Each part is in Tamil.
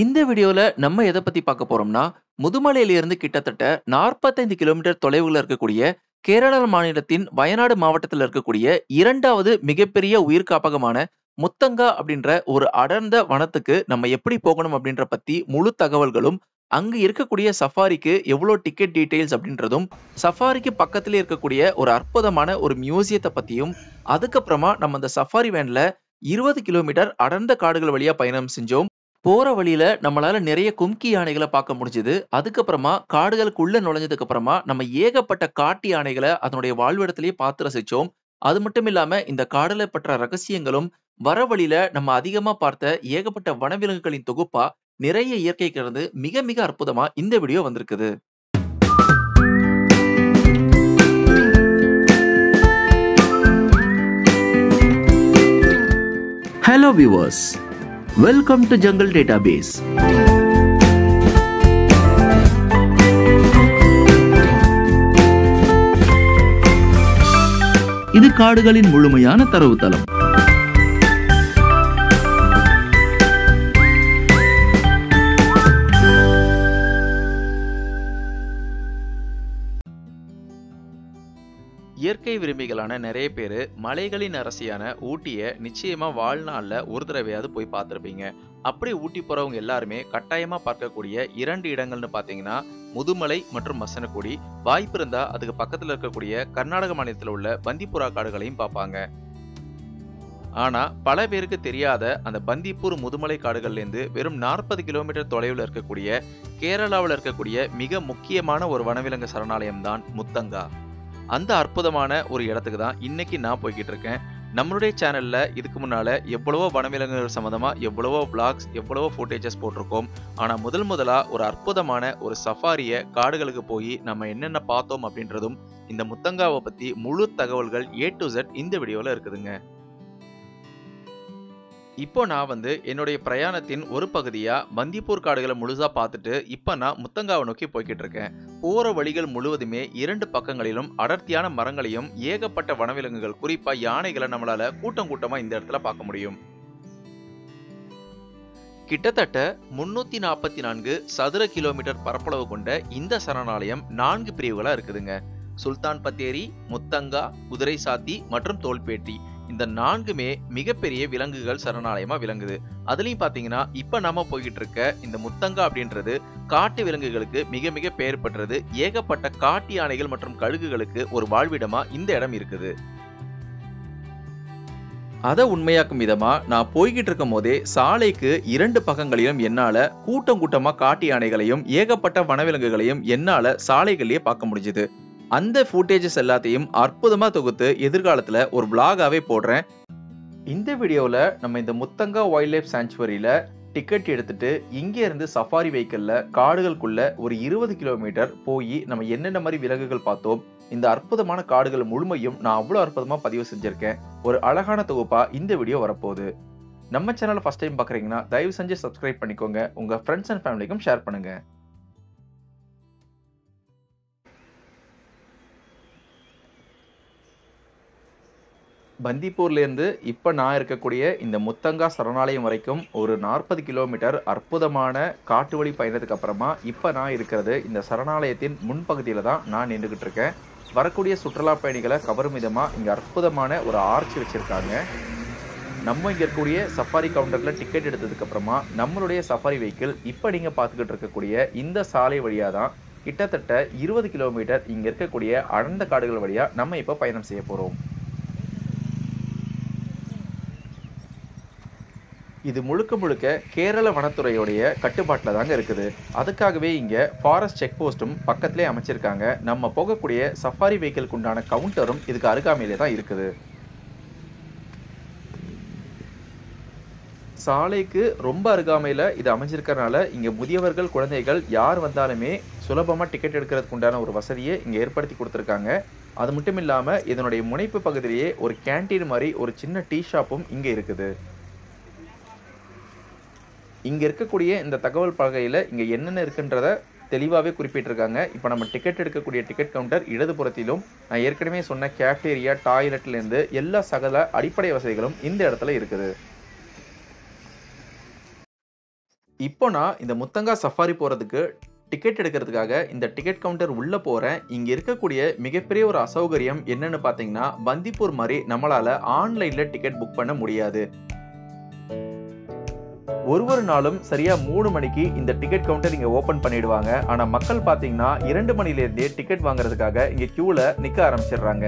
இந்த வீடியோல நம்ம எத பத்தி பார்க்க போறோம்னா, முதுமலையில இருந்து கிட்டத்தட்ட 45 கிலோமீட்டர் தொலைவுல இருக்கக்கூடிய கேரளா மாநிலத்தின் வயநாடு மாவட்டத்துல இருக்கக்கூடிய 2வது மிகப்பெரிய உயிர் காப்பகமான முத்தங்கா அப்படின்ற ஒரு அடர்ந்த வனத்துக்கு நம்ம எப்படி போகணும் அப்படின்ற பத்தி முழு தகவல்களும், அங்க இருக்கக்கூடிய சஃபாரிக்கு எவ்வளோ டிக்கெட் டீட்டெயில்ஸ் அப்படின்றதும், சஃபாரிக்கு பக்கத்திலே இருக்கக்கூடிய ஒரு அற்புதமான ஒரு மியூசியத்த பத்தியும், அதுக்கப்புறமா நம்ம அந்த சஃபாரி வேன்ல 20 கிலோமீட்டர் அடர்ந்த காடுகள் வழியா பயணம் செஞ்சோம். போற வழியில நம்மளால நிறைய கும்கி யானைகள பார்க்க முடிஞ்சது. அதுக்கப்புறமா காடுகளுக்குள்ள நுழைஞ்சதுக்கு அப்புறமா, நம்ம ஏகப்பட்ட காட்டு யானைகள அதனுடைய வாழ்விடத்திலேயே பார்த்து ரசிச்சோம். அது மட்டும் இல்லாம இந்த காடுல பற்ற ரகசியங்களும், வர வழியில நம்ம அதிகமா பார்த்த ஏகப்பட்ட வனவிலங்குகளின் தொகுப்பா, நிறைய இயற்கை கலந்து மிக மிக அற்புதமா இந்த வீடியோ வந்திருக்குது. Hello viewers, welcome to Jungle Database. இது காடுகளின் முழுமையான தரவுத்தளம். இயற்கை விரும்பிகளான நிறைய பேரு மலைகளின் அரசியான ஊட்டிய நிச்சயமா வாழ்நாள்ல ஒரு தடவையாவது போய் பார்த்திருப்பீங்க. அப்படி ஊட்டி போறவங்க எல்லாருமே கட்டாயமா பார்க்கக்கூடிய 2 இடங்கள்னு பாத்தீங்கன்னா முதுமலை மற்றும் மசனக்குடி. வாய்ப்பு இருந்தா அதுக்கு பக்கத்துல இருக்கக்கூடிய கர்நாடக மாநிலத்தில் உள்ள பந்திப்புரா காடுகளையும் பார்ப்பாங்க. ஆனா பல பேருக்கு தெரியாத அந்த பந்திப்பூர் முதுமலை காடுகள்ல இருந்து வெறும் 40 கிலோமீட்டர் தொலைவில் இருக்கக்கூடிய கேரளாவில் இருக்கக்கூடிய மிக முக்கியமான ஒரு வனவிலங்கு சரணாலயம் தான் முத்தங்கா. அந்த அற்புதமான ஒரு இடத்துக்கு தான் இன்னைக்கு நான் போய்கிட்டு இருக்கேன். நம்மளுடைய சேனல்ல இதுக்கு முன்னால எவ்வளவோ வனவிலங்குகள் சம்பந்தமா எவ்வளவோ vlogs, எவ்வளவோ ஃபுட்டேஜஸ் போட்டிருக்கோம். ஆனா முதலா ஒரு அற்புதமான ஒரு சஃபாரிய காடுகளுக்கு போய் நம்ம என்னென்ன பார்த்தோம் அப்படின்றதும், இந்த முத்தங்காவை பத்தி முழு தகவல்கள் A to Z இந்த வீடியோல இருக்குதுங்க. இப்போ நான் என்னுடைய பிரயாணத்தின் ஒரு பகுதியா பந்திப்பூர் காடுகளை முழுசா பார்த்துட்டு இப்ப நான் முத்தங்காவை நோக்கி போய்கிட்டு இருக்கேன். போற வழிகள் முழுவதுமே 2 பக்கங்களிலும் அடர்த்தியான மரங்களையும் ஏகப்பட்ட வனவிலங்குகள், குறிப்பா யானைகளை நம்மளால கூட்டம் கூட்டமா இந்த இடத்துல பார்க்க முடியும். கிட்டத்தட்ட 344 சதுர கிலோமீட்டர் பரப்பளவு கொண்ட இந்த சரணாலயம் 4 பிரிவுகளா இருக்குதுங்க. சுல்தான் பத்தேரி, முத்தங்கா, குதிரை சாத்தி மற்றும் தோல்பேட்டி. இந்த 4மே மிகப்பெரிய விலங்குகள் சரணாலயமா விளங்குது. அதுலயும் பாத்தீங்கன்னா இப்ப நாம போய்கிட்டு இருக்க இந்த முத்தங்கா அப்படின்றது காட்டு விலங்குகளுக்கு மிக மிக பெயர் பெற்றது. ஏகப்பட்ட காட்டு யானைகள் மற்றும் கழுகுகளுக்கு ஒரு வாழ்விடமா இந்த இடம் இருக்குது. அதை உண்மையாக்கும் விதமா நான் போய்கிட்டு இருக்கும் போதே சாலைக்கு 2 பக்கங்களிலும் என்னால கூட்டம் கூட்டமா காட்டு யானைகளையும் ஏகப்பட்ட வனவிலங்குகளையும் என்னால சாலைகளிலேயே பார்க்க முடிஞ்சது. அந்த ஃபுட்டேஜஸ் எல்லாத்தையும் அற்புதமா தொகுத்து எதிர்காலத்துல ஒரு vlog-ஆவே போடுறேன். இந்த வீடியோல நம்ம இந்த முத்தங்கா வைல்ட் லைஃப் சாங்சுவரியில டிக்கெட் எடுத்துட்டு இங்க இருந்து சஃபாரி வெஹிக்கிள்ல காடுகளுக்குள்ள ஒரு 20 கிலோமீட்டர் போய் நம்ம என்னென்ன மாதிரி விலங்குகள் பார்த்தோம், இந்த அற்புதமான காடுகள் முழுமையும் நான் அவ்வளவு அற்புதமா பதிவு செஞ்சிருக்கேன். ஒரு அழகான தொகுப்பா இந்த வீடியோ வரப்போகுது. நம்ம சேனலை ஃபர்ஸ்ட் டைம் பாக்குறீங்கன்னா தயவு செஞ்சு சப்ஸ்கிரைப் பண்ணிக்கோங்க. உங்க ஃப்ரெண்ட்ஸ் அண்ட் ஃபேமிலிக்கும் ஷேர் பண்ணுங்க. பந்திப்பூர்ல இருந்து இப்ப நான் இருக்கக்கூடிய இந்த முத்தங்கா சரணாலயம் வரைக்கும் ஒரு 40 கிலோமீட்டர் அற்புதமான காட்டு வழி பயணத்துக்கு அப்புறமா இப்ப நான் இருக்கிறது இந்த சரணாலயத்தின் முன்பகுதியில தான் நான் நின்றுகிட்டு இருக்கேன். வரக்கூடிய சுற்றுலா பயணிகளை கவரும் விதமா இங்க அற்புதமான ஒரு ஆர்ச் வச்சிருக்காங்க. நம்ம இங்க இருக்கக்கூடிய சஃபாரி கவுண்டர்ல டிக்கெட் எடுத்ததுக்கு அப்புறமா நம்மளுடைய சஃபாரி வெஹிக்கிள் இப்ப நீங்க பார்த்துக்கிட்டு இருக்கக்கூடிய இந்த சாலை வழியா தான் கிட்டத்தட்ட 20 கிலோமீட்டர் இங்க இருக்கக்கூடிய அடர்ந்த காடுகள் வழியா நம்ம இப்ப பயணம் செய்ய போறோம். இது முழுக்க முழுக்க கேரள வனத்துறையுடைய கட்டுப்பாட்டில் தாங்க இருக்குது. அதுக்காகவே இங்க ஃபாரஸ்ட் செக் போஸ்டும் பக்கத்திலே அமைச்சிருக்காங்க. நம்ம போகக்கூடிய சஃபாரி வெஹிக்கிளுக்கு உண்டான கவுண்டரும் இதுக்கு அருகாமையிலே தான் இருக்குது. சாலைக்கு ரொம்ப அருகாமையில இது அமைஞ்சிருக்கிறதுனால இங்க முதியவர்கள், குழந்தைகள் யார் வந்தாலுமே சுலபமா டிக்கெட் எடுக்கிறதுக்கு உண்டான ஒரு வசதியை இங்க ஏற்படுத்தி கொடுத்துருக்காங்க. அது மட்டும் இல்லாம இதனுடைய முனைப்பு பகுதியிலேயே ஒரு கேண்டீன் மாதிரி ஒரு சின்ன டீ ஷாப்பும் இங்க இருக்குது. இங்க இருக்கக்கூடிய இந்த தகவல் பலகையில இங்க என்னென்ன இருக்குன்றத தெளிவாகவே குறிப்பிட்டிருக்காங்க. இப்போ நம்ம டிக்கெட் எடுக்கக்கூடிய டிக்கெட் கவுண்டர் இடதுபுறத்திலும் நான் ஏற்கனவே சொன்ன கேஃப்டேரியா, டாய்லெட்லேருந்து எல்லா சகல அடிப்படை வசதிகளும் இந்த இடத்துல இருக்குது. இப்போ நான் இந்த முத்தங்கா சஃபாரி போறதுக்கு டிக்கெட் எடுக்கிறதுக்காக இந்த டிக்கெட் கவுண்டர் உள்ள போறேன். இங்க இருக்கக்கூடிய மிகப்பெரிய ஒரு அசௌகரியம் என்னன்னு பாத்தீங்கன்னா, பந்திப்பூர் மாதிரி நம்மளால ஆன்லைன்ல டிக்கெட் புக் பண்ண முடியாது. ஒரு நாளும் சரியா 3 மணிக்கு இந்த டிக்கெட் கவுண்டர் இங்க ஓபன் பண்ணிடுவாங்க. ஆனா மக்கள் பாத்தீங்கன்னா 2 மணில இருந்தே டிக்கெட் வாங்குறதுக்காக இங்க கியூல நிக்க ஆரம்பிச்சிடுறாங்க.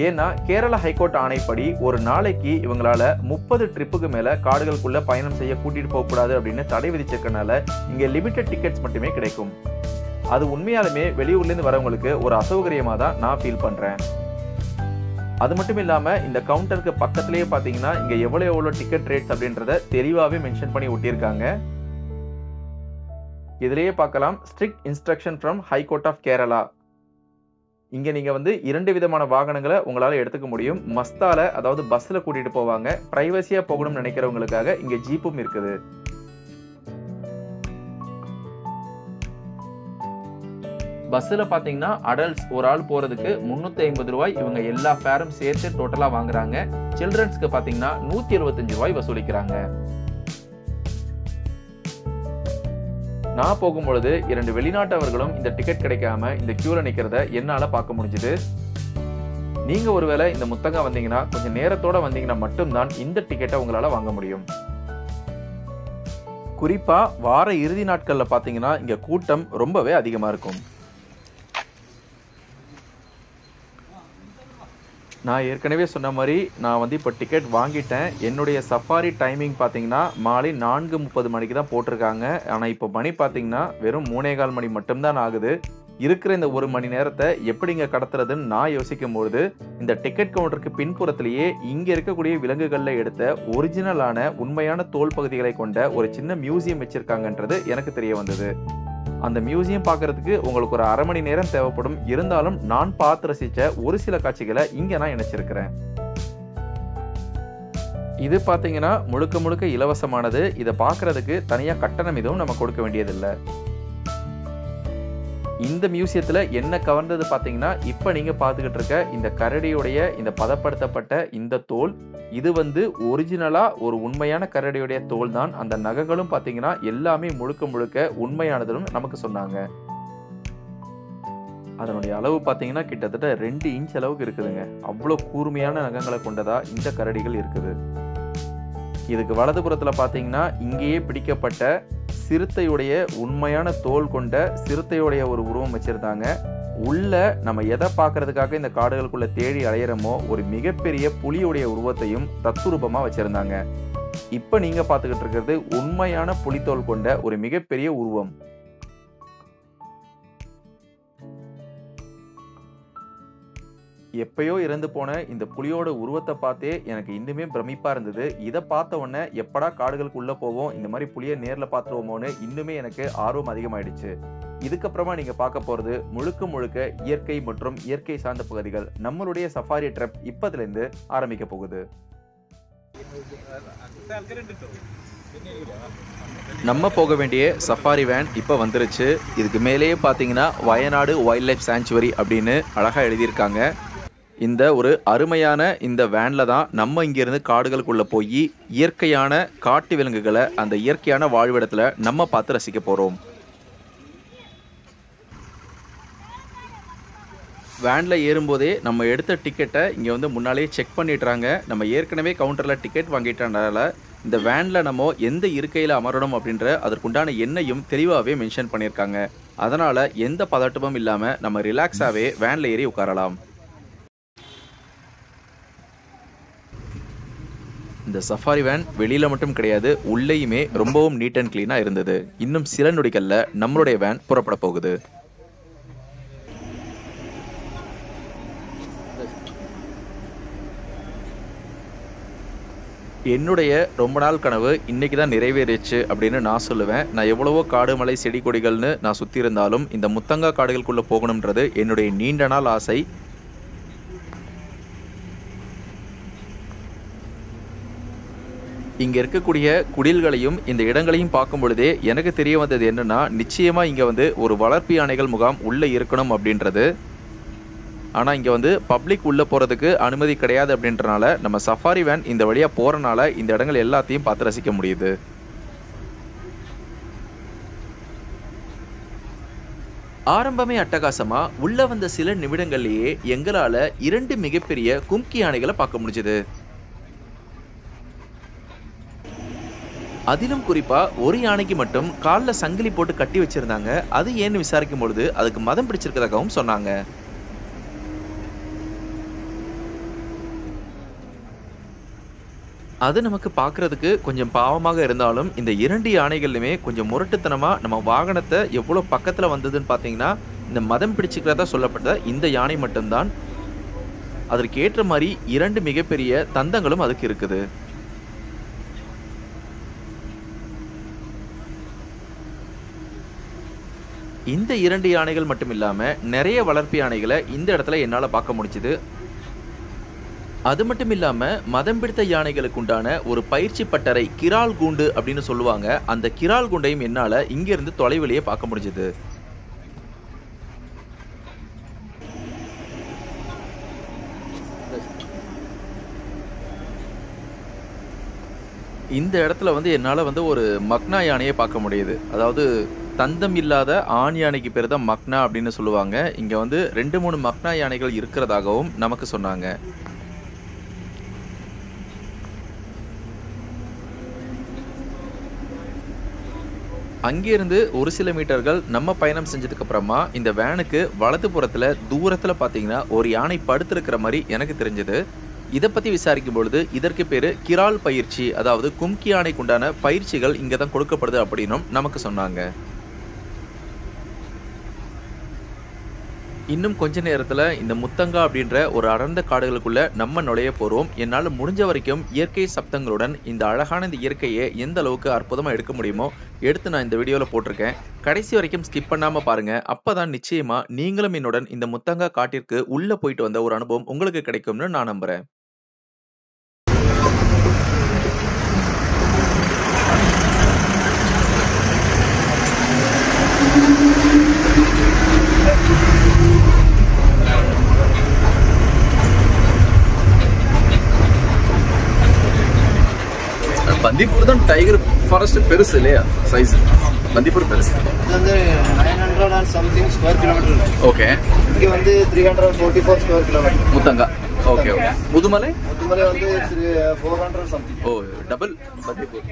ஏன்னா கேரளா ஹைகோர்ட் ஆணைப்படி ஒரு நாளைக்கு இவங்களால 30 ட்ரிப்புக்கு மேல காடுகளுக்குள்ள பயணம் செய்ய கூட்டிட்டு போக கூடாது அப்படின்னு தடை விதிச்சிருக்கனால இங்க லிமிடெட் டிக்கெட்ஸ் மட்டுமே கிடைக்கும். அது உண்மையாலுமே வெளியூர்ல இருந்து வரவங்களுக்கு ஒரு அசௌகரியமா தான் நான் ஃபீல் பண்றேன். அது மட்டும் இல்லாம இந்த கவுண்டருக்கு பக்கத்திலேயே பாத்தீங்கன்னா இங்க எவ்வளவு டிக்கெட் ரேட்ஸ் அப்படின்றத தெளிவாவே மென்ஷன் பண்ணி ஒட்டியிருக்காங்க. இதுலயே பார்க்கலாம், strict instruction from high court of Kerala. இங்க நீங்க 2 விதமான வாகனங்களை உங்களால எடுத்துக்க முடியும். மஸ்தால, அதாவது பஸ்ல கூட்டிட்டு போவாங்க. பிரைவசியா போகணும்னு நினைக்கிறவங்களுக்காக இங்க ஜீப்பும் இருக்குது. பஸ்ல பாத்தீங்கன்னா அடல்ட்ஸ் ஒரு ஆள் போறதுக்கு 350 ரூபாய் இவங்க எல்லா ஃபேரும் சேர்த்து டோட்டலா வாங்குறாங்க. சில்ட்ரன்ஸ்க்கு பாத்தீங்கன்னா 175 ரூபாய் வசூலிக்கிறாங்க. நான் போகும்பொழுது 2 வெளிநாட்டவர்களும் இந்த டிக்கெட் கிடைக்காம இந்த கியூல நிக்கிறத என்னால பார்க்க முடிஞ்சது. நீங்க ஒருவேளை இந்த முத்தங்கா வந்தீங்கன்னா கொஞ்சம் நேரத்தோட வந்தீங்கன்னா மட்டும்தான் இந்த டிக்கெட்டை உங்களால வாங்க முடியும். குறிப்பா வார இறுதி நாட்கள்ல பாத்தீங்கன்னா இங்க கூட்டம் ரொம்பவே அதிகமா இருக்கும். நான் ஏற்கனவே சொன்ன மாதிரி நான் இப்போ டிக்கெட் வாங்கிட்டேன். என்னுடைய சஃபாரி டைமிங் பார்த்தீங்கன்னா மாலை 4:30 மணிக்கு தான் போட்டிருக்காங்க. ஆனால் இப்போ மணி பார்த்தீங்கன்னா வெறும் 3:15 மணி மட்டும்தான் ஆகுது. இருக்கிற இந்த 1 மணி நேரத்தை எப்படிங்க கடத்துறதுன்னு நான் யோசிக்கும்போது இந்த டிக்கெட் கவுண்டருக்கு பின்புறத்திலேயே இங்கே இருக்கக்கூடிய விலங்குகளில் எடுத்த ஒரிஜினலான உண்மையான தோல் பகுதிகளை கொண்ட ஒரு சின்ன மியூசியம் வச்சிருக்காங்கன்றது எனக்கு தெரிய வந்தது. அந்த மியூசியம் பார்க்கறதுக்கு உங்களுக்கு ஒரு அரை மணி நேரம் தேவைப்படும். இருந்தாலும் நான் பார்த்து ரசிச்ச ஒரு சில காட்சிகளை இங்க நான் இணைச்சிருக்கிறேன். இது பாத்தீங்கன்னா முழுக்க முழுக்க இலவசமானது. இதை பார்க்கறதுக்கு தனியா கட்டணம் எதுவும் நம்ம கொடுக்க வேண்டியதில்லை. இந்த மியூசியத்துல என்ன கவர்ந்தது பாத்தீங்கன்னா, இப்ப நீங்க பாத்துக்கிட்டு இருக்க இந்த கரடியுடைய இந்த பதப்படுத்தப்பட்ட இந்த தோல், இது ஒரிஜினலா ஒரு உண்மையான கரடியுடைய தோல் தான். அந்த நகங்களும் பாத்தீங்கன்னா எல்லாமே முழுக்க முழுக்க உண்மையானதுன்னு நமக்கு சொன்னாங்க. அதனுடைய அளவு பாத்தீங்கன்னா கிட்டத்தட்ட 2 இன்ச் அளவுக்கு இருக்குதுங்க. அவ்வளவு கூர்மையான நகங்களை கொண்டதா இந்த கரடிகள் இருக்குது. இதுக்கு வலதுபுறத்துல பாத்தீங்கன்னா இங்கேயே பிடிக்கப்பட்ட சிறுத்தையுடைய உண்மையான தோல் கொண்ட சிறுத்தையுடைய ஒரு உருவம் வச்சிருந்தாங்க. உள்ள நம்ம எதை பார்க்கறதுக்காக இந்த காடுகளுக்குள்ள தேடி அலையிறோமோ ஒரு மிகப்பெரிய புலியுடைய உருவத்தையும் தத்துரூபமா வச்சிருந்தாங்க. இப்ப நீங்க பாத்துக்கிட்டு இருக்கிறது உண்மையான புலித்தோல் கொண்ட ஒரு மிகப்பெரிய உருவம். எப்பயோ இறந்து போன இந்த புலியோட உருவத்தை பார்த்தே எனக்கு இன்னுமே பிரமிப்பா இருந்தது. இதை பார்த்த உடனே எப்படா காடுகளுக்கு உள்ள போவோம், இந்த மாதிரி புலியை நேர்ல பார்த்துருவோமோன்னு இன்னுமே எனக்கு ஆர்வம் அதிகமாயிடுச்சு. இதுக்கப்புறமா நீங்க பார்க்க போறது முழுக்க முழுக்க இயற்கை மற்றும் இயற்கை சார்ந்த பகுதிகள். நம்மளுடைய சஃபாரி ட்ரிப் இப்பதுல இருந்து ஆரம்பிக்க போகுது. நம்ம போக வேண்டிய சஃபாரி வேன் இப்ப வந்துருச்சு. இதுக்கு மேலேயே பாத்தீங்கன்னா வயநாடு வைல்ட் லைஃப் சாங்சுவரி அப்படின்னு அழகா எழுதியிருக்காங்க. இந்த ஒரு அருமையான இந்த வேன்ல தான் நம்ம இங்கிருந்து காடுகளுக்குள்ள போய் இயற்கையான காட்டு விலங்குகளை அந்த இயற்கையான வாழ்விடத்துல நம்ம பார்த்து ரசிக்க போறோம். வேன்ல ஏறும்போதே நம்ம எடுத்த டிக்கெட்டை இங்க முன்னாலேயே செக் பண்ணிடுறாங்க. நம்ம ஏற்கனவே கவுண்டர்ல டிக்கெட் வாங்கிட்டனால இந்த வேன்ல நம்ம எந்த இருக்கையில அமரணும் அப்படின்ற அதற்குண்டான எண்ணையும் தெளிவாகவே மென்ஷன் பண்ணியிருக்காங்க. அதனால எந்த பதட்டமும் இல்லாம நம்ம ரிலாக்ஸாவே வேன்ல ஏறி உட்காரலாம். இந்த சஃபாரி வேன் வெளியில மட்டும் கிடையாது, உள்ளேயுமே ரொம்பவும் நீட் அண்ட் கிளீனா இருந்தது. இன்னும் சில நொடிகள்ல நம்மளுடைய வேன் புறப்பட போகுது. என்னுடைய ரொம்ப நாள் கனவு இன்னைக்கு தான் நிறைவேறிச்சு அப்படின்னு நான் சொல்லுவேன். நான் எவ்வளவோ காடு மலை செடி கொடிகள்னு நான் சுத்தி இருந்தாலும் இந்த முத்தங்கா காடுகளுக்குள்ள போகணும்ன்றது என்னுடைய நீண்ட நாள் ஆசை. இங்க இருக்கக்கூடிய குடில்களையும் இந்த இடங்களையும் பார்க்கும் பொழுதே எனக்கு தெரிய வந்தது என்னன்னா, நிச்சயமா இங்க ஒரு வளர்ப்பு யானைகள் முகாம் உள்ள இருக்கணும் அப்படின்றது. ஆனா இங்க பப்ளிக் உள்ள போறதுக்கு அனுமதி கிடையாது அப்படின்றனால நம்ம சஃபாரி வேன் இந்த வழியா போறனால இந்த இடங்கள் எல்லாத்தையும் பார்த்து ரசிக்க முடியுது. ஆரம்பமே அட்டகாசமா உள்ள வந்த சில நிமிடங்கள்லயே எங்களால 2 மிகப்பெரிய கும்கி யானைகளை பார்க்க முடிஞ்சது. அதிலும் குறிப்பா ஒரு யானைக்கு மட்டும் கால்ல சங்கிலி போட்டு கட்டி வச்சிருந்தாங்க. அது ஏன்னு விசாரிக்கும் பொழுது அதுக்கு மதம் பிடிச்சிருக்கதாகவும் சொன்னாங்க. அது நமக்கு பார்க்கறதுக்கு கொஞ்சம் பாவமாக இருந்தாலும் இந்த 2 யானைகளுமே கொஞ்சம் முரட்டுத்தனமா நம்ம வாகனத்தை எவ்வளவு பக்கத்துல வந்ததுன்னு பாத்தீங்கன்னா, இந்த மதம் பிடிச்சுக்கிறதா சொல்லப்பட்ட இந்த யானை மட்டும்தான். அதற்கு ஏற்ற மாதிரி 2 மிகப்பெரிய தந்தங்களும் அதுக்கு இருக்குது. இந்த 2 யானைகள் மட்டும் இல்லாம நிறைய வளர்ப்பு யானைகளை இந்த இடத்துல என்னால பார்க்க முடிஞ்சது. அது மட்டும் இல்லாம மதம் பிடித்த யானைகளுக்கு உண்டான ஒரு பயிற்சி பட்டறை கிரால் கூண்டு அப்படின்னு சொல்லுவாங்க. அந்த கிரால் கூண்டையும் என்னால இங்க இருந்து தொலைவிலேயே பார்க்க முடிஞ்சது. இந்த இடத்துல என்னால ஒரு மக்னா யானையை பார்க்க முடியுது. அதாவது தந்தம் இல்லாத ஆண் யானைக்கு பேரு தான் மக்னா அப்படின்னு சொல்லுவாங்க. இங்க 2-3 மக்னா யானைகள் இருக்கிறதாகவும் நமக்கு சொன்னாங்க. அங்கிருந்து ஒரு சில மீட்டர்கள் நம்ம பயணம் செஞ்சதுக்கு அப்புறமா இந்த வேனுக்கு வலது புறத்துல தூரத்துல பாத்தீங்கன்னா ஒரு யானை படுத்திருக்கிற மாதிரி எனக்கு தெரிஞ்சது. இதை பத்தி விசாரிக்கும் பொழுது இதற்கு பேரு கிரால் பயிற்சி, அதாவது கும்கி யானைக்கு உண்டான பயிற்சிகள் இங்கதான் கொடுக்கப்படுது அப்படின்னும் நமக்கு சொன்னாங்க. இன்னும் கொஞ்ச நேரத்துல இந்த முத்தங்கா அப்படின்ற ஒரு அடர்ந்த காடுகளுக்குள்ள நம்ம நுழைய போறோம். என்னால முடிஞ்ச வரைக்கும் இயற்கை சப்தங்களுடன் இந்த அழகான இந்த இயற்கையை எந்த அளவுக்கு அற்புதமா எடுக்க முடியுமோ எடுத்து நான் இந்த வீடியோல போட்டிருக்கேன். கடைசி வரைக்கும் ஸ்கிப் பண்ணாம பாருங்க. அப்பதான் நிச்சயமா நீங்களும் என்னுடன் இந்த முத்தங்கா காட்டிற்கு உள்ள போயிட்டு வந்த ஒரு அனுபவம் உங்களுக்கு கிடைக்கும்னு நான் நம்புறேன். பந்திப்பூர் தான் டைகர் ஃபாரஸ்ட் பெருசு இல்லையா? சைஸ் பந்திப்பூர் பெருசு. இது 900 and something square kilometer. Okay. இங்க 344 square kilometer. Muthanga. Okay okay. Mudumalai 400 something. ஓ, டபுள் பந்திப்பூர்.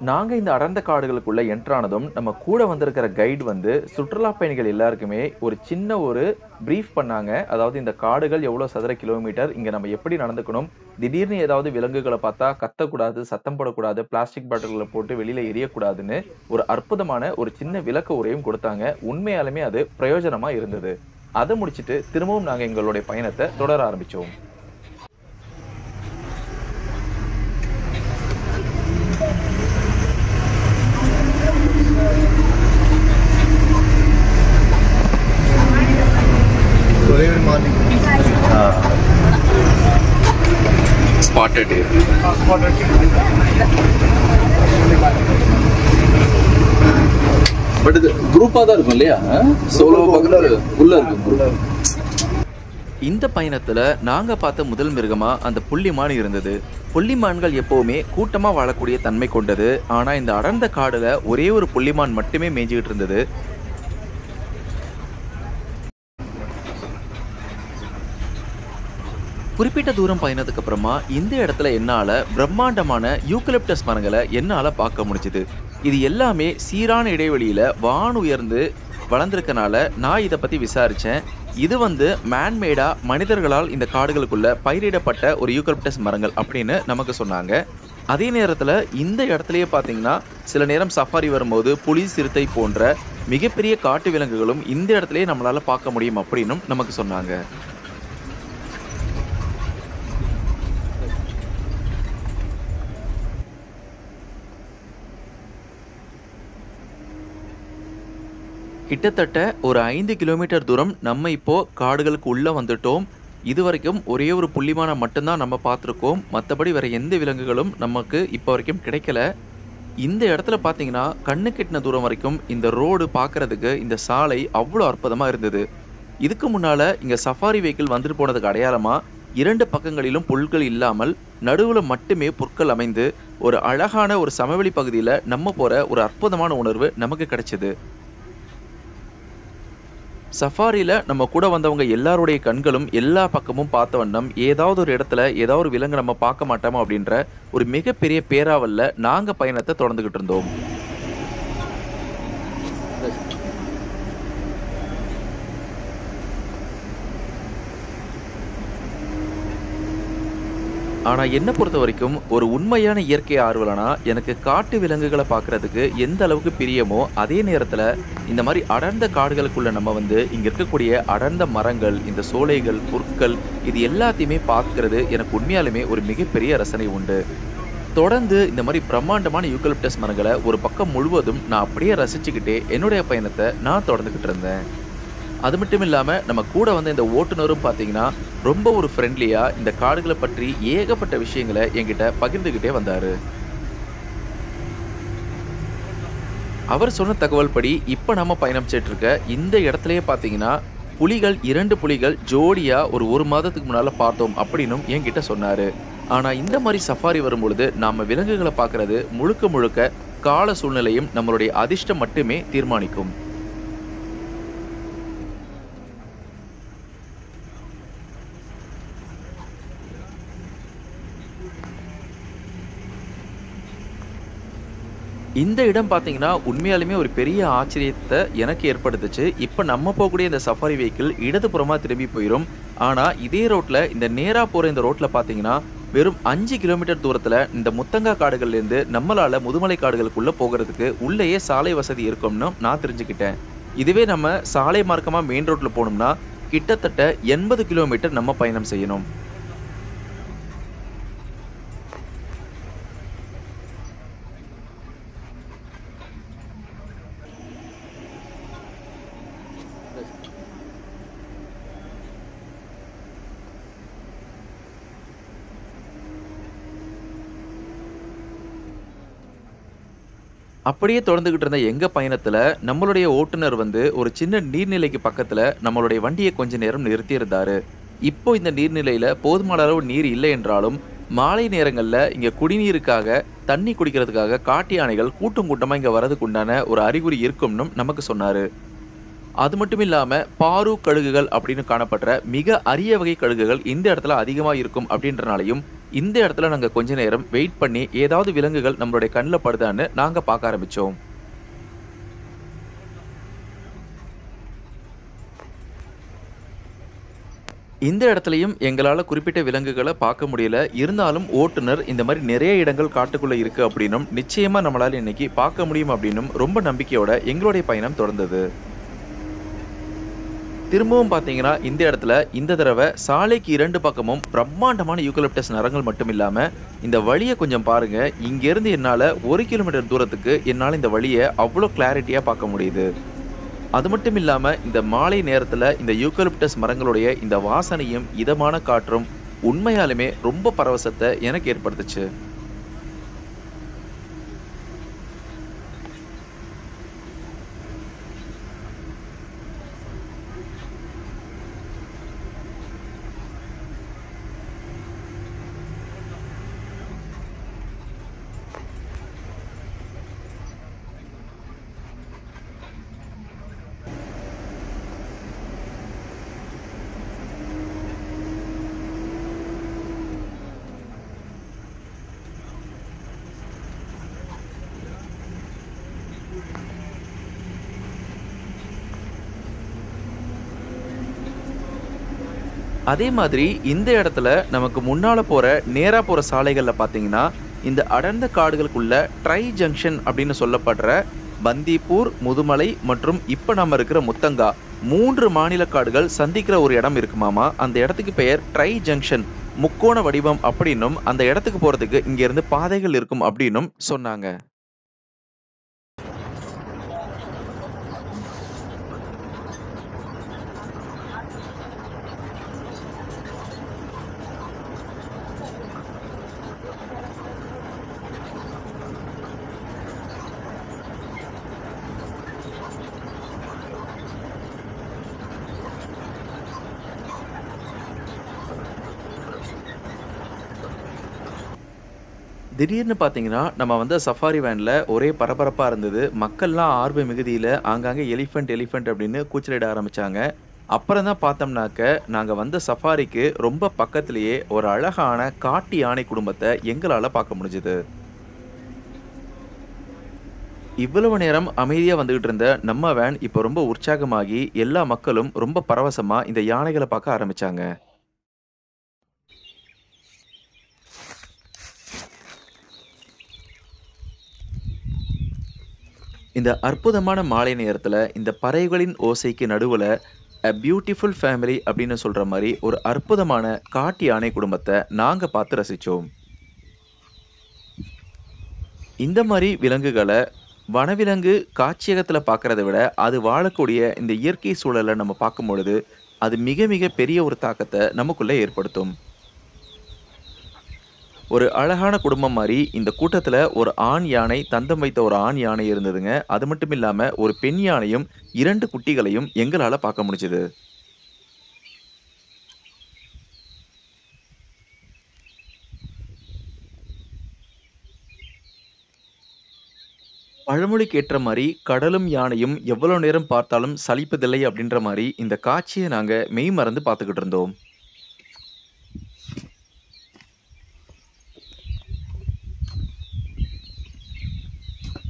நாங்க இந்த அடர்ந்த காடுகளுக்குள்ள என்ட்ரானதும் நம்ம கூட வந்திருக்கிற கைடு சுற்றுலா பயணிகள் எல்லாருக்குமே ஒரு சின்ன ஒரு பிரீஃப் பண்ணாங்க. அதாவது இந்த காடுகள் எவ்வளவு சதுர கிலோமீட்டர், இங்க நம்ம எப்படி நடந்துக்கணும், திடீர்னு ஏதாவது விலங்குகளை பார்த்தா கத்தக்கூடாது, சத்தம் போடக்கூடாது, பிளாஸ்டிக் பாட்டில்களை போட்டு வெளியில எரியக்கூடாதுன்னு ஒரு அற்புதமான ஒரு சின்ன விளக்க உரையும் கொடுத்தாங்க. உண்மையாலுமே அது பிரயோஜனமா இருந்தது. அதை முடிச்சுட்டு திரும்பவும் நாங்க எங்களுடைய பயணத்தை தொடர ஆரம்பிச்சோம். Spotted deer. Spotted deer. But இது குரூப்பா தான் இருக்கும் இல்லையா? சோலோ பக்கத்துல உள்ள இருக்கு. இந்த பயணத்துல நாங்க பார்த்த முதல் மிருகமா அந்த புள்ளிமான் இருந்தது. புள்ளிமான்கள் எப்பவுமே கூட்டமா வாழக்கூடிய தன்மை கொண்டது. ஆனா இந்த அடர்ந்த காடுல ஒரே ஒரு புள்ளிமான் மட்டுமே மேய்ஞ்சிட்டு இருந்தது. குறிப்பிட்ட தூரம் பயணத்துக்கு அப்புறமா இந்த இடத்துல என்னால பிரம்மாண்டமான யூக்கலிப்டஸ் மரங்களை என்னால பார்க்க முடிஞ்சது. இது எல்லாமே சீரான இடைவெளியில வான் உயர்ந்து வளர்ந்திருக்கனால நான் இதை பத்தி விசாரிச்சேன். இது மேன்மேடா மனிதர்களால் இந்த காடுகளுக்குள்ள பயிரிடப்பட்ட ஒரு யூக்கலிப்டஸ் மரங்கள் அப்படின்னு நமக்கு சொன்னாங்க. அதே நேரத்துல இந்த இடத்துலயே பாத்தீங்கன்னா சில நேரம் சஃபாரி வரும்போது புலி, சிறுத்தை போன்ற மிகப்பெரிய காட்டு விலங்குகளும் இந்த இடத்துலயே நம்மளால பார்க்க முடியும் அப்படின்னும் நமக்கு சொன்னாங்க. கிட்டத்தட்ட ஒரு 5 கிலோமீட்டர் தூரம் நம்ம இப்போ காடுகளுக்கு உள்ள வந்துட்டோம். இதுவரைக்கும் ஒரே ஒரு புள்ளிமானை மட்டும்தான் நம்ம பார்த்துருக்கோம். மற்றபடி வேற எந்த விலங்குகளும் நமக்கு இப்போ வரைக்கும் கிடைக்கல. இந்த இடத்துல பார்த்தீங்கன்னா கண்ணு கெட்டின தூரம் வரைக்கும் இந்த ரோடு பார்க்கறதுக்கு இந்த சாலை அவ்வளோ அற்புதமா இருந்தது. இதுக்கு முன்னால இங்க சஃபாரி வெஹிக்கிள் வந்துட்டு போனதுக்கு அடையாளமா 2 பக்கங்களிலும் புல்கள் இல்லாமல் நடுவுல மட்டுமே புற்கள் அமைந்து ஒரு அழகான ஒரு சமவெளி பகுதியில நம்ம போற ஒரு அற்புதமான உணர்வு நமக்கு கிடைச்சது. சஃபாரில நம்ம கூட வந்தவங்க எல்லாருடைய கண்களும் எல்லா பக்கமும் பார்த்த வண்ணம், ஏதாவது ஒரு இடத்துல ஏதாவது ஒரு விலங்கு நம்ம பார்க்க மாட்டோமா அப்படின்ற ஒரு மிகப்பெரிய பேராவல்ல நாங்க பயணத்த தொடர்ந்துகிட்டு இருந்தோம். ஆனா என்ன பொறுத்தவரைக்கும், ஒரு உண்மையான இயற்கை ஆர்வலனா, எனக்கு காட்டு விலங்குகள பார்க்கறதுக்கு எந்த அளவுக்கு பிரியமோ, அதே நேரத்துல இந்த மாரி அடர்ந்த காடுகளுக்குள்ள நம்ம வந்து, இங்க இருக்கக்கூடிய அடர்ந்த மரங்கள், இந்த சோலைகள், புற்கள் இது எல்லாத்தையுமே பார்க்கிறது எனக்கு உண்மையாலுமே ஒரு மிகப்பெரிய ரசனை உண்டு. தொடர்ந்து இந்த மாரி பிரம்மாண்டமான யூக்கலிப்டஸ் மரங்கள ஒரு பக்கம் முழுவதும் நான் அப்படியே ரசிச்சுக்கிட்டே என்னுடைய பயணத்த நான் தொடர்ந்துகிட்டு இருந்தேன். அது மட்டும் இல்லாம, நம்ம கூட வந்த இந்த ஓட்டுநரும் பார்த்தீங்கன்னா, ரொம்ப ஒரு ஃப்ரெண்ட்லியா இந்த காடுகள பற்றி ஏகப்பட்ட விஷயங்கள என்கிட்ட பகிர்ந்துகிட்டே வந்தாரு. அவர் சொன்ன தகவல் படி, இப்ப நம்ம பயணிச்சுட்டு இருக்க இந்த இடத்திலேயே பார்த்தீங்கன்னா, புலிகள் 2 புலிகள் ஜோடியா ஒரு 1 மாதத்துக்கு முன்னால பார்த்தோம் அப்படின்னும் என்கிட்ட சொன்னாரு. ஆனா இந்த மாரி சஃபாரி வரும்பொழுது, நாம விலங்குகள பார்க்கிறது முழுக்க முழுக்க கால சூழ்நிலையும் நம்மளுடைய அதிர்ஷ்டம் மட்டுமே தீர்மானிக்கும். இந்த இடம் பார்த்தீங்கன்னா, உண்மையாலுமே ஒரு பெரிய ஆச்சரியத்த எனக்கு ஏற்படுத்துச்சு. இப்ப நம்ம போகக்கூடிய இந்த சஃபாரி வெஹிக்கிள் இடதுபுறமா திரும்பி போயிரும். ஆனா, இதே ரோட்ல இந்த நேரா போற இந்த ரோட்ல பார்த்தீங்கன்னா, வெறும் 5 கிலோமீட்டர் தூரத்துல இந்த முத்தங்கா காடுகள்லேருந்து நம்மளால முதுமலை காடுகளுக்குள்ள போகறதுக்கு உள்ளேயே சாலை வசதி இருக்கும்னு நான் தெரிஞ்சுக்கிட்டேன். இதுவே நம்ம சாலை மார்க்கமா மெயின் ரோட்ல போனோம்னா, கிட்டத்தட்ட 80 கிலோமீட்டர் நம்ம பயணம் செய்யணும். அப்படியே தொடர்ந்துகிட்டு இருந்த எங்க பயணத்துல, நம்மளுடைய ஓட்டுநர் வந்து ஒரு சின்ன நீர்நிலைக்கு பக்கத்துல நம்மளுடைய வண்டிய கொஞ்ச நேரம் நிறுத்தியிருந்தாரு. இப்போ இந்த நீர்நிலையில போதுமான அளவு நீர் இல்லை என்றாலும், மாலை நேரங்கள்ல இங்க குடிநீருக்காக, தண்ணி குடிக்கிறதுக்காக காட்டு யானைகள் கூட்டம் கூட்டமா இங்க வர்றதுக்கு உண்டான ஒரு அறிகுறி இருக்கும்னும் நமக்கு சொன்னாரு. அது மட்டும் இல்லாம, பாரு கழுகுகள் அப்படின்னு காணப்படுற மிக அரிய வகை கழுகுகள் இந்த இடத்துல அதிகமா இருக்கும் அப்படின்றனாலையும், இந்த இடத்துல நாங்க கொஞ்ச நேரம் வெயிட் பண்ணி ஏதாவது விலங்குகள் நம்மளுடைய கண்ணுல படுதான்னு நாங்க பார்க்க ஆரம்பிச்சோம். இந்த இடத்துலயும் எங்களால குறிப்பிட்ட விலங்குகள பார்க்க முடியல. இருந்தாலும் ஓட்டுநர் இந்த மாரி நிறைய இடங்கள் காட்டுக்குள்ள இருக்கு அப்படின்னும், நிச்சயமா நம்மளால இன்னைக்கு பார்க்க முடியும் அப்படின்னும் ரொம்ப நம்பிக்கையோட எங்களுடைய பயணம் தொடர்ந்தது. திரும்பவும் பார்த்தீங்கன்னா, இந்த இடத்துல இந்த தடவ சாலைக்கு 2 பக்கமும் பிரம்மாண்டமான யூக்கலிப்டஸ் மரங்கள் மட்டும் இல்லாம, இந்த வழிய கொஞ்சம் பாருங்க. இங்கேருந்து என்னால 1 கிலோமீட்டர் தூரத்துக்கு என்னால இந்த வழிய அவ்ளோ கிளாரிட்டியா பார்க்க முடியுது. அது மட்டும் இல்லாம, இந்த மாலை நேரத்துல இந்த யூக்கலிப்டஸ் மரங்களுடைய இந்த வாசனையும், இதமான காற்றும் உண்மையாலுமே ரொம்ப பரவசத்த எனக்கு ஏற்படுத்துச்சு. அதே மாதிரி இந்த இடத்துல நமக்கு முன்னால நேரா போற சாலைகள்ல பார்த்தீங்கன்னா, இந்த அடர்ந்த காடுகளுக்குள்ள ட்ரை ஜங்ஷன் அப்படின்னு சொல்லப்படுற பந்திப்பூர், முதுமலை மற்றும் இப்ப நம்ம இருக்கிற முத்தங்கா 3 மாநில காடுகள் சந்திக்கிற ஒரு இடம் இருக்குமாமா. அந்த இடத்துக்கு பெயர் ட்ரை ஜங்ஷன், முக்கோண வடிவம் அப்படின்னும், அந்த இடத்துக்கு போறதுக்கு இங்க இருந்து பாதைகள் இருக்கும் அப்படின்னும் சொன்னாங்க. திடீர்னு பார்த்தீங்கன்னா, நம்ம வந்த சஃபாரி வேன்ல ஒரே பரபரப்பா இருந்தது. மக்கள்லாம் ஆர்வ மிகுதியில ஆங்காங்கே எலிஃபண்ட், எலிஃபண்ட் அப்படின்னு கூச்சலிட ஆரம்பிச்சாங்க. அப்புறம் தான் பார்த்தோம்னாக்க, நாங்க வந்த சஃபாரிக்கு ரொம்ப பக்கத்திலேயே ஒரு அழகான காட்டு யானை குடும்பத்த எங்களால பார்க்க முடிஞ்சது. இவ்வளவு நேரம் அமைதியா வந்துகிட்டு இருந்த நம்ம வேன் இப்ப ரொம்ப உற்சாகமாகி, எல்லா மக்களும் ரொம்ப பரவசமா இந்த யானைகள பார்க்க ஆரம்பிச்சாங்க. இந்த அற்புதமான மாலை நேரத்துல, இந்த பறவைகளின் ஓசைக்கு நடுவுல, "எ பியூட்டிஃபுல் ஃபேமிலி" அப்படின்னு சொல்ற மாரி ஒரு அற்புதமான காட்டு யானை குடும்பத்த நாங்க பார்த்து ரசிச்சோம். இந்த மாரி விலங்குகள வனவிலங்கு காட்சியகத்துல பார்க்கறத விட, அது வாழக்கூடிய இந்த இயற்கை சூழல நம்ம பார்க்கும்பொழுது, அது மிக மிக பெரிய ஒரு தாக்கத்த நமக்குள்ள ஏற்படுத்தும். ஒரு அழகான குடும்பம் மாரி இந்த கூட்டத்துல ஒரு ஆண் யானை, தந்தம் வைத்த ஒரு ஆண் யானை இருந்ததுங்க. அது மட்டும் இல்லாம ஒரு பெண் யானையும், 2 குட்டிகளையும் எங்களால பார்க்க முடிஞ்சது. பழமொழிக்கு ஏற்ற மாரி கடலும், யானையும் எவ்வளோ நேரம் பார்த்தாலும் சலிப்பதில்லை அப்படின்ற மாரி இந்த காட்சிய நாங்க மெய்மறந்து பார்த்துக்கிட்டு இருந்தோம்.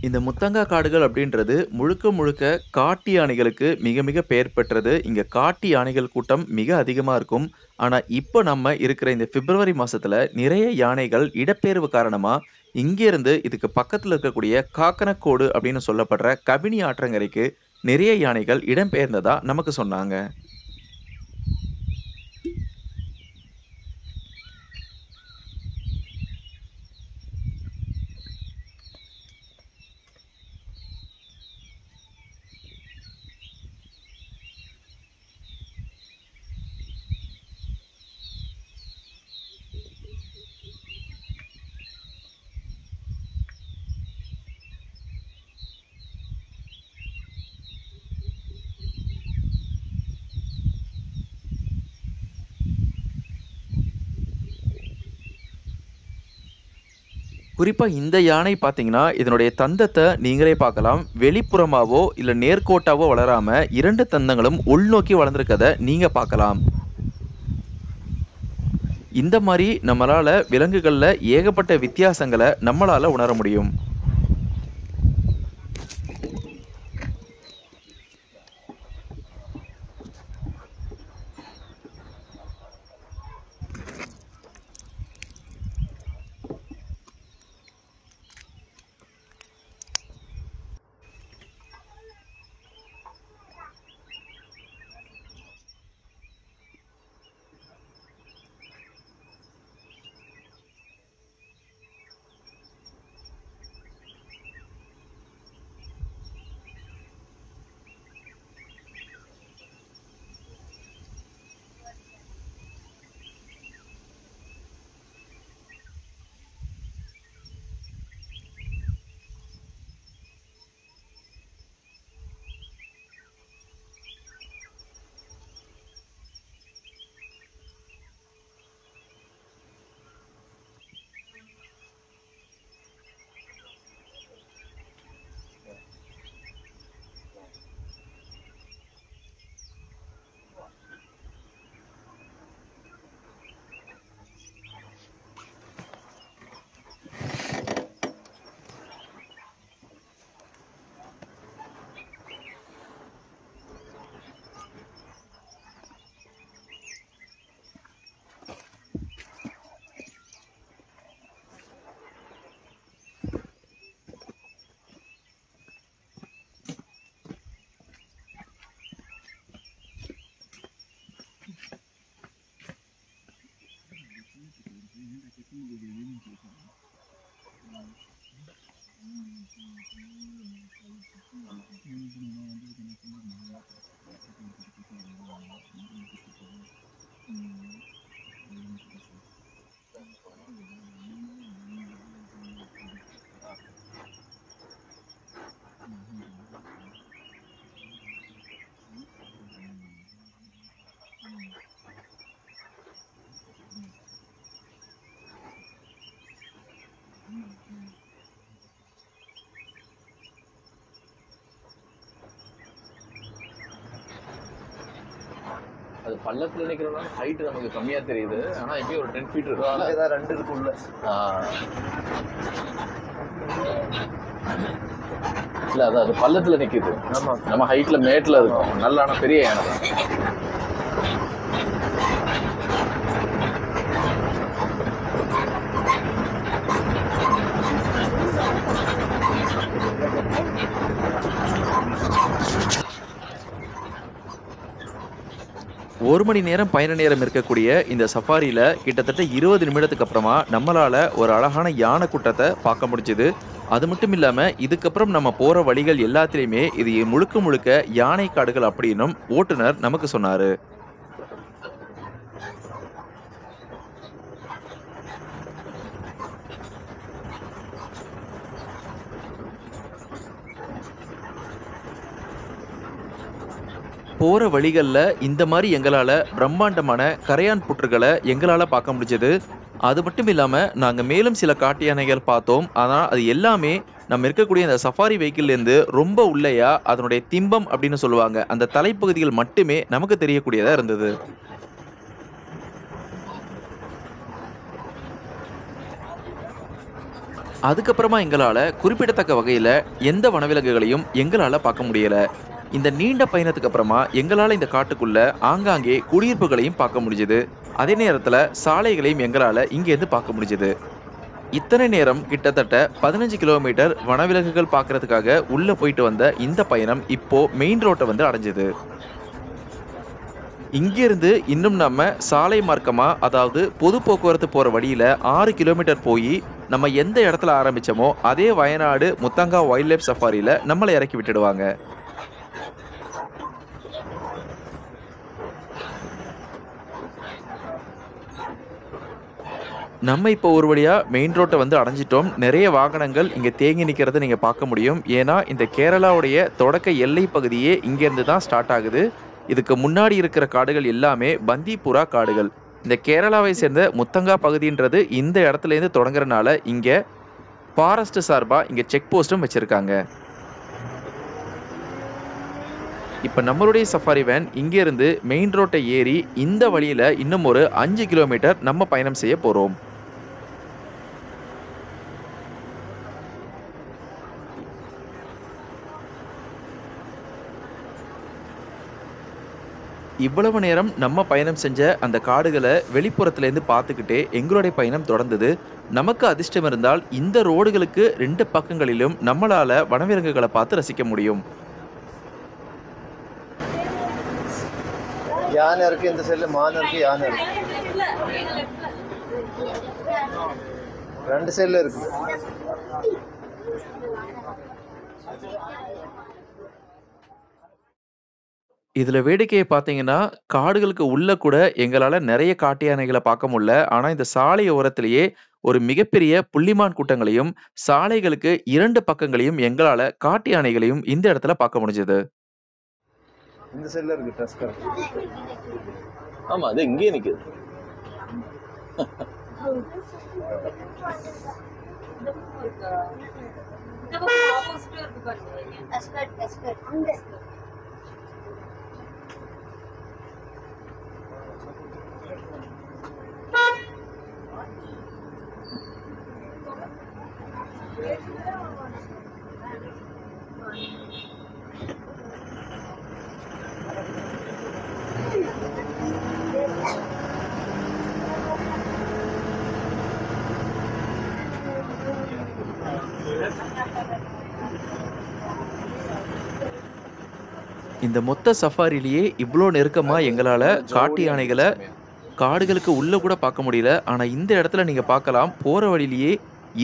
இந்த முத்தங்கா காடுகள் அப்படின்றது முழுக்க முழுக்க காட்டு யானைகளுக்கு மிக மிக பெயர் பெற்றது. இங்க காட்டு யானைகள் கூட்டம் மிக அதிகமா இருக்கும். ஆனா, இப்ப நம்ம இருக்கிற இந்த பிப்ரவரி மாசத்துல நிறைய யானைகள் இடப்பெயர்வு காரணமா இங்கேருந்து இதுக்கு பக்கத்துல இருக்கக்கூடிய காக்கனக்கோடு அப்படின்னு சொல்லப்படுற கபினி ஆற்றங்கரைக்கு நிறைய யானைகள் இடம்பெயர்ந்ததா நமக்கு சொன்னாங்க. குறிப்பா இந்த யானை பார்த்தீங்கன்னா, இதனுடைய தந்தத்த நீங்களே பார்க்கலாம். வெளிப்புறமாவோ, இல்ல நேர்கோட்டாவோ வளராம 2 தந்தங்களும் உள்நோக்கி வளர்ந்திருக்கத நீங்க பார்க்கலாம். இந்த மாரி நம்மளால விலங்குகள்ல ஏகப்பட்ட வித்தியாசங்கள நம்மளால உணர முடியும். அது பள்ளத்துல நிக்கிறதுனால ஹைட் நமக்கு கம்மியா தெரியுது. ஆனா எப்பயும் ஒரு 10 ஃபீட் இருக்கும். இதான் 2 இருக்குள்ள. இல்ல அது பள்ளத்துல நிக்குது. ஆமா. நம்ம ஹைட்ல மேட்ல இருக்கும். நல்ல ஆனா பெரிய யானை தான். ஒரு மணி நேரம் பயண நேரம் இருக்கக்கூடிய இந்த சஃபாரியில கிட்டத்தட்ட 20 நிமிடத்துக்கு அப்புறமா நம்மளால ஒரு அழகான யானை கூட்டத்தை பார்க்க முடிஞ்சது. அது மட்டும் இல்லாம இதுக்கப்புறம் நம்ம போற வழிகள் எல்லாத்திலயுமே இது முழுக்க முழுக்க யானை காடுகள் அப்படின்னும் ஓட்டுநர் நமக்கு சொன்னாரு. போற வழிகள்ல இந்த மாதிரி எங்களால பிரம்மாண்டமான கரையான் புற்றுகளை எங்களால பார்க்க முடிஞ்சது. அது மட்டும் இல்லாம நாங்க மேலும் சில காட்டு யானைகள் பார்த்தோம். ஆனா அது எல்லாமே நம்ம இருக்கக்கூடிய இந்த சஃபாரி வெஹிக்கிள்ல இருந்து ரொம்ப உள்ளேயா அதனுடைய திம்பம் அப்படின்னு சொல்லுவாங்க அந்த தலைப்பகுதிகள் மட்டுமே நமக்கு தெரியக்கூடியதா இருந்தது. அதுக்கப்புறமா எங்களால குறிப்பிடத்தக்க வகையில எந்த வனவிலங்குகளையும் எங்களால பார்க்க முடியல. இந்த நீண்ட பயணத்துக்கு அப்புறமா எங்களால இந்த காட்டுக்குள்ள ஆங்காங்கே குடியிருப்புகளையும் பார்க்க முடிஞ்சது. அதே நேரத்துல சாலைகளையும் எங்களால இங்க இருந்து பார்க்க முடிஞ்சது. இத்தனை நேரம் கிட்டத்தட்ட 15 கிலோமீட்டர் வனவிலங்குகள் பார்க்கறதுக்காக உள்ள போயிட்டு வந்த இந்த பயணம் இப்போ மெயின் ரோட்டை வந்து அடைஞ்சது. இங்கிருந்து இன்னும் நம்ம சாலை மார்க்கமா அதாவது பொது போக்குவரத்து போற வழியில 6 கிலோமீட்டர் போய் நம்ம எந்த இடத்துல ஆரம்பிச்சோமோ அதே வயநாடு முத்தங்கா வைல்ட் லைஃப் சஃபாரியில நம்மளை இறக்கி விட்டுடுவாங்க. நம்ம இப்போ ஒரு வழியா மெயின் ரோட்டை வந்து அடைஞ்சிட்டோம். நிறைய வாகனங்கள் இங்க தேங்கி நிக்கிறத நீங்க பார்க்க முடியும். ஏன்னா இந்த கேரளாவுடைய தொடக்க எல்லை பகுதியே இங்க இருந்து தான் ஸ்டார்ட் ஆகுது. இதுக்கு முன்னாடி இருக்கிற காடுகள் எல்லாமே பந்திப்புரா காடுகள். இந்த கேரளாவை சேர்ந்த முத்தங்கா பகுதின்றது இந்த இடத்துல இருந்து தொடங்குறதுனால இங்க ஃபாரஸ்ட் சார்பா இங்க செக் போஸ்டும் வச்சிருக்காங்க. இப்ப நம்மளுடைய சஃபாரி வேன் இங்க இருந்து மெயின் ரோட்டை ஏறி இந்த வழியில இன்னும் ஒரு 5 கிலோமீட்டர் நம்ம பயணம் செய்ய போறோம். இவ்வளவு நேரம் நம்ம பயணம் செஞ்ச அந்த காடுகளை வெளிப்புறத்துல இருந்து பார்த்துக்கிட்டே எங்களுடைய பயணம் தொடர்ந்தது. நமக்கு அதிர்ஷ்டம் இருந்தால் இந்த ரோடுகளுக்கு 2 பக்கங்களிலும் நம்மளால வனவிலங்குகளை பார்த்து ரசிக்க முடியும். யானை இருக்கு, இந்த சைடுல மான் இருக்கு, யானை இருக்கு, 2 சைடுல இருக்கு. இதுல வேடிக்கையை பார்த்தீங்கன்னா காடுகளுக்கு உள்ள கூட எங்களால நிறைய காட்டு யானைகளை பார்க்க முடியல. ஆனா இந்த சாலை ஓரத்திலேயே ஒரு மிகப்பெரிய புள்ளிமான் கூட்டங்களையும் சாலைகளுக்கு 2 பக்கங்களையும் எங்களால காட்டு யானைகளையும் இந்த இடத்துல பார்க்க முடிஞ்சது. இந்த சைடுல இருக்கு டஸ்கர். ஆமா, அது இங்கே நிக்குது. இந்த மொத்த சஃபாரிலேயே இவ்வளோ நெருக்கமா எங்களால காட்டு யானைகளை காடுகளுக்கு உள்ள கூட பார்க்க முடியல. ஆனா இந்த இடத்துல நீங்க பார்க்கலாம், போற வழியிலேயே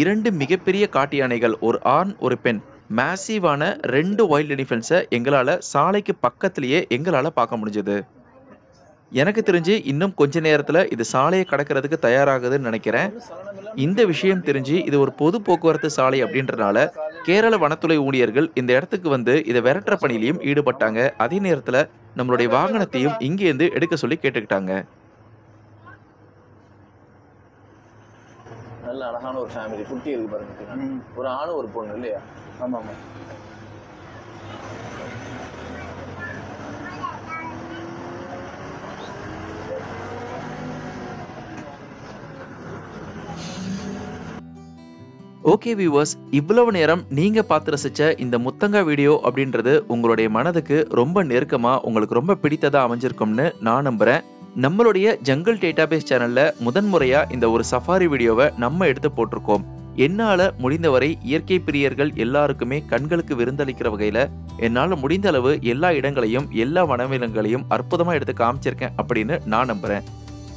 2 மிகப்பெரிய காட்டு யானைகள், ஒரு ஆண் ஒரு பெண், மேசிவான 2 வைல்ட் எலிஃபென்ட்ஸை எங்களால சாலைக்கு பக்கத்திலேயே எங்களால பார்க்க முடிஞ்சது. எனக்கு தெரிஞ்சு இன்னும் கொஞ்ச நேரத்துல இது சாலையை கடக்கிறதுக்கு தயாராகுதுன்னு நினைக்கிறேன். இந்த விஷயம் தெரிஞ்சு இது ஒரு பொது போக்குவரத்து சாலை அப்படின்றனால கேரள வனத்துறை ஊழியர்கள் இந்த இடத்துக்கு வந்து இதை விரட்டுற பணியிலையும் ஈடுபட்டாங்க. அதே நேரத்துல நம்மளுடைய வாகனத்தையும் இங்கேருந்து எடுக்க சொல்லி கேட்டுக்கிட்டாங்க. நல்ல அழகான ஒரு ஃபேமிலி, குட்டி இருக்கு பாருங்க, ஒரு ஆணு ஒரு பொண்ணு இல்லையா? ஆமா ஆமா. ஓகே வியூவர்ஸ், இவ்வளவு நேரம் நீங்க பார்த்து ரசிச்ச இந்த முத்தங்கா வீடியோ அப்படின்றது உங்களுடைய மனதுக்கு ரொம்ப நெருக்கமா, உங்களுக்கு ரொம்ப பிடித்ததா அமைஞ்சிருக்கும்னு நான் நம்புறேன். நம்மளுடைய ஜங்கிள் டேட்டாபேஸ் சேனல்ல முதன்முறையா இந்த ஒரு சஃபாரி வீடியோவை நம்ம எடுத்து போட்டிருக்கோம். என்னால முடிந்தவரை இயற்கை பிரியர்கள் எல்லாருக்குமே கண்களுக்கு விருந்தளிக்கிற வகையில என்னால முடிந்த அளவு எல்லா இடங்களையும் எல்லா வனவிலங்குகளையும் அற்புதமா எடுத்து காமிச்சிருக்கேன் அப்படின்னு நான் நம்புறேன்.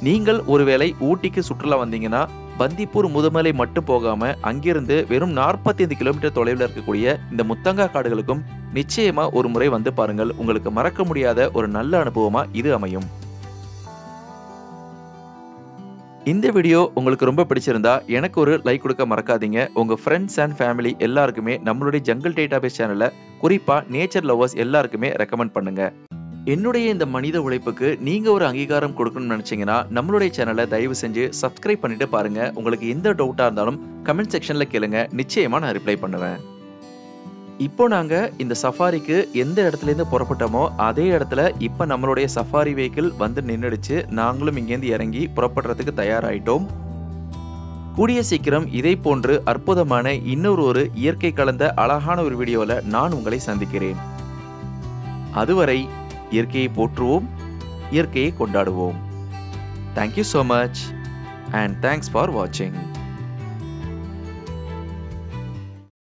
நீங்கள் ஒருவேளை ஊட்டிக்கு சுற்றுலா வந்தீங்கன்னா பந்திப்பூர் முதுமலை மட்டும் போகாம அங்கிருந்து வெறும் 45 கிலோமீட்டர் தொலைவில் இருக்கக்கூடிய இந்த முத்தங்கா காடுகளுக்கும் நிச்சயமா ஒரு முறை வந்து பாருங்கள். உங்களுக்கு மறக்க முடியாத ஒரு நல்ல அனுபவமா இது அமையும். இந்த வீடியோ உங்களுக்கு ரொம்ப பிடிச்சிருந்தா எனக்கு ஒரு லைக் கொடுக்க மறக்காதீங்க. உங்க ஃப்ரெண்ட்ஸ் அண்ட் ஃபேமிலி எல்லாருக்குமே நம்மளுடைய ஜங்கிள் டேட்டாபேஸ் சேனலை, குறிப்பா நேச்சர் லவர்ஸ் எல்லாருக்குமே ரெக்கமெண்ட் பண்ணுங்க. என்னுடைய இந்த மனித உழைப்புக்கு நீங்க ஒரு அங்கீகாரம் கொடுக்கணும்னு நினைச்சீங்கன்னா நம்மளுடைய சேனலை தயவு செஞ்சு சப்ஸ்கிரைப் பண்ணிட்டு பாருங்க. உங்களுக்கு எந்த டவுட்டா இருந்தாலும் கமெண்ட் செக்ஷன்ல கேளுங்க, நிச்சயமா நான் ரிப்ளை பண்ணுவேன். இப்போ நாங்க இந்த சஃபாரிக்கு எந்த இடத்துல இருந்து புறப்பட்டோமோ அதே இடத்துல இப்ப நம்மளுடைய சஃபாரி வெஹிக்கிள் வந்து நின்னுடுச்சு. நாங்களும் இங்கேருந்து இறங்கி புறப்படுறதுக்கு தயாராயிட்டோம். கூடிய சீக்கிரம் இதை போன்று அற்புதமான இன்னொரு இயற்கை கலந்த அழகான ஒரு வீடியோல நான் உங்களை சந்திக்கிறேன். அதுவரை இயற்கையை போற்றுவோம், இயற்கையை கொண்டாடுவோம். Thank you so much and thanks for watching.